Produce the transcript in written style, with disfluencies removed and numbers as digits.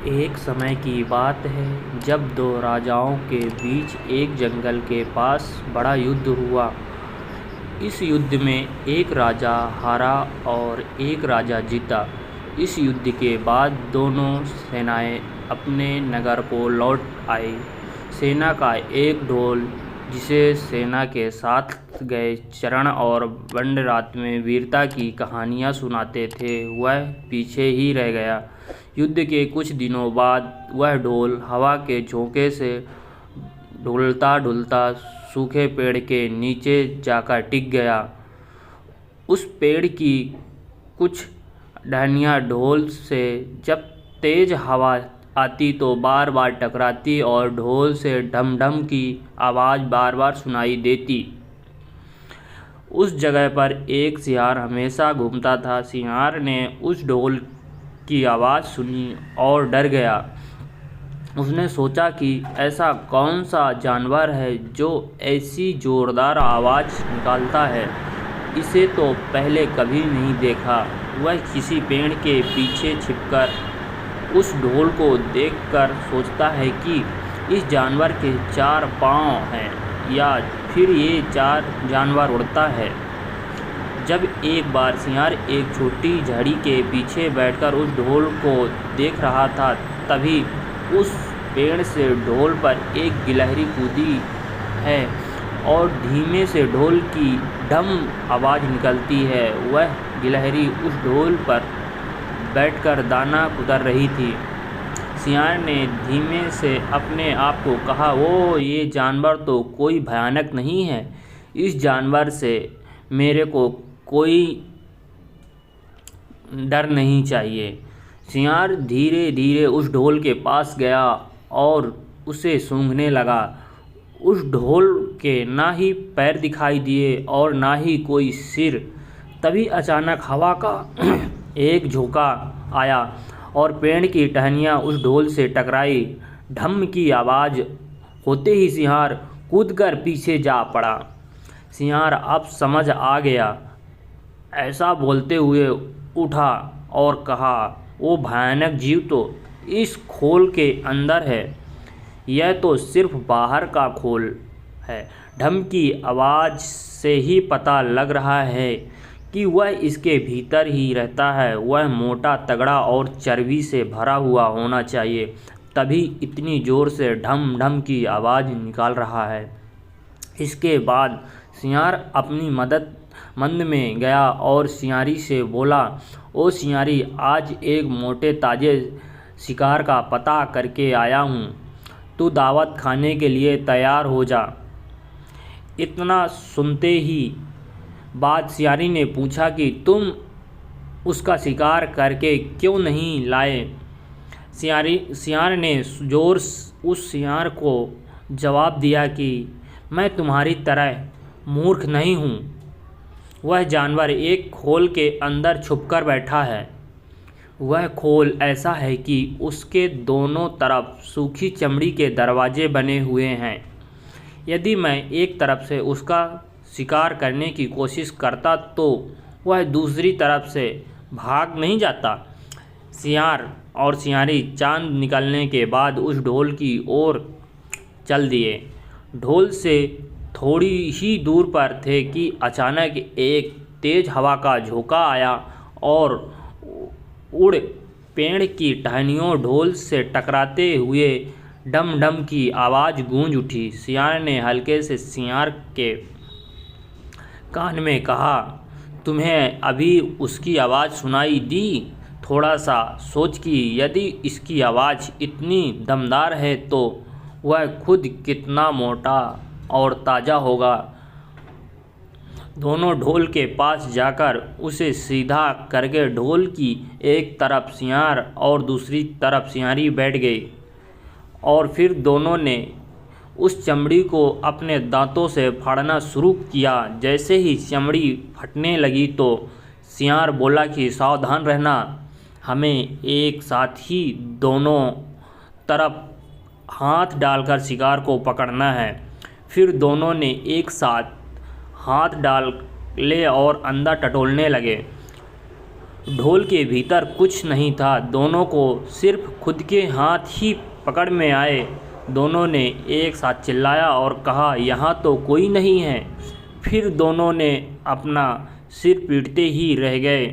एक समय की बात है जब दो राजाओं के बीच एक जंगल के पास बड़ा युद्ध हुआ। इस युद्ध में एक राजा हारा और एक राजा जीता। इस युद्ध के बाद दोनों सेनाएं अपने नगर को लौट आई। सेना का एक ढोल, जिसे सेना के साथ गए चरण और बंडरात में वीरता की कहानियाँ सुनाते थे, वह पीछे ही रह गया। युद्ध के कुछ दिनों बाद वह ढोल हवा के झोंके से ढुलता ढुलता सूखे पेड़ के नीचे जाकर टिक गया। उस पेड़ की कुछ टहनियाँ ढोल से जब तेज हवा आती तो बार बार टकराती और ढोल से ढम ढम की आवाज़ बार बार सुनाई देती। उस जगह पर एक सियार हमेशा घूमता था। सियार ने उस ढोल की आवाज़ सुनी और डर गया। उसने सोचा कि ऐसा कौन सा जानवर है जो ऐसी ज़ोरदार आवाज़ निकालता है, इसे तो पहले कभी नहीं देखा। वह किसी पेड़ के पीछे छिपकर उस ढोल को देखकर सोचता है कि इस जानवर के 4 पाँव हैं या फिर ये 4 जानवर उड़ता है। जब एक बार सियार एक छोटी झाड़ी के पीछे बैठकर उस ढोल को देख रहा था, तभी उस पेड़ से ढोल पर एक गिलहरी कूदी है और धीमे से ढोल की ढम आवाज़ निकलती है। वह गिलहरी उस ढोल पर बैठकर दाना कुतर रही थी। सियार ने धीमे से अपने आप को कहा, वो ये जानवर तो कोई भयानक नहीं है। इस जानवर से मेरे को कोई डर नहीं चाहिए। सियार धीरे धीरे उस ढोल के पास गया और उसे सूंघने लगा। उस ढोल के ना ही पैर दिखाई दिए और ना ही कोई सिर। तभी अचानक हवा का एक झोंका आया और पेड़ की टहनियाँ उस ढोल से टकराई। ढम की आवाज़ होते ही सियार कूदकर पीछे जा पड़ा। सियार अब समझ आ गया। ऐसा बोलते हुए उठा और कहा, वो भयानक जीव तो इस खोल के अंदर है, यह तो सिर्फ बाहर का खोल है। ढम की आवाज़ से ही पता लग रहा है कि वह इसके भीतर ही रहता है। वह मोटा, तगड़ा और चर्बी से भरा हुआ होना चाहिए, तभी इतनी ज़ोर से ढम ढम की आवाज़ निकाल रहा है। इसके बाद सियार अपनी मंद में गया और सियारी से बोला, ओ सियारी, आज एक मोटे ताजे शिकार का पता करके आया हूँ, तू दावत खाने के लिए तैयार हो जा। इतना सुनते ही बाद सियारी ने पूछा कि तुम उसका शिकार करके क्यों नहीं लाए। सियार ने जोर उस सियार को जवाब दिया कि मैं तुम्हारी तरह मूर्ख नहीं हूँ। वह जानवर एक खोल के अंदर छुपकर बैठा है। वह खोल ऐसा है कि उसके दोनों तरफ सूखी चमड़ी के दरवाजे बने हुए हैं। यदि मैं एक तरफ से उसका शिकार करने की कोशिश करता तो वह दूसरी तरफ से भाग नहीं जाता। सियार और सियारी चांद निकलने के बाद उस ढोल की ओर चल दिए। ढोल से थोड़ी ही दूर पर थे कि अचानक एक तेज हवा का झोंका आया और उड़ पेड़ की टहनियों ढोल से टकराते हुए डम डम की आवाज़ गूंज उठी। सियार ने हल्के से सियार के कान में कहा, तुम्हें अभी उसकी आवाज़ सुनाई दी? थोड़ा सा सोच कि यदि इसकी आवाज़ इतनी दमदार है तो वह खुद कितना मोटा और ताज़ा होगा। दोनों ढोल के पास जाकर उसे सीधा करके ढोल की एक तरफ सियार और दूसरी तरफ सियारी बैठ गई और फिर दोनों ने उस चमड़ी को अपने दांतों से फाड़ना शुरू किया। जैसे ही चमड़ी फटने लगी तो सियार बोला कि सावधान रहना, हमें एक साथ ही दोनों तरफ हाथ डालकर शिकार को पकड़ना है। फिर दोनों ने एक साथ हाथ डाले और अंदर टटोलने लगे। ढोल के भीतर कुछ नहीं था, दोनों को सिर्फ खुद के हाथ ही पकड़ में आए। दोनों ने एक साथ चिल्लाया और कहा, यहाँ तो कोई नहीं है। फिर दोनों ने अपना सिर पीटते ही रह गए।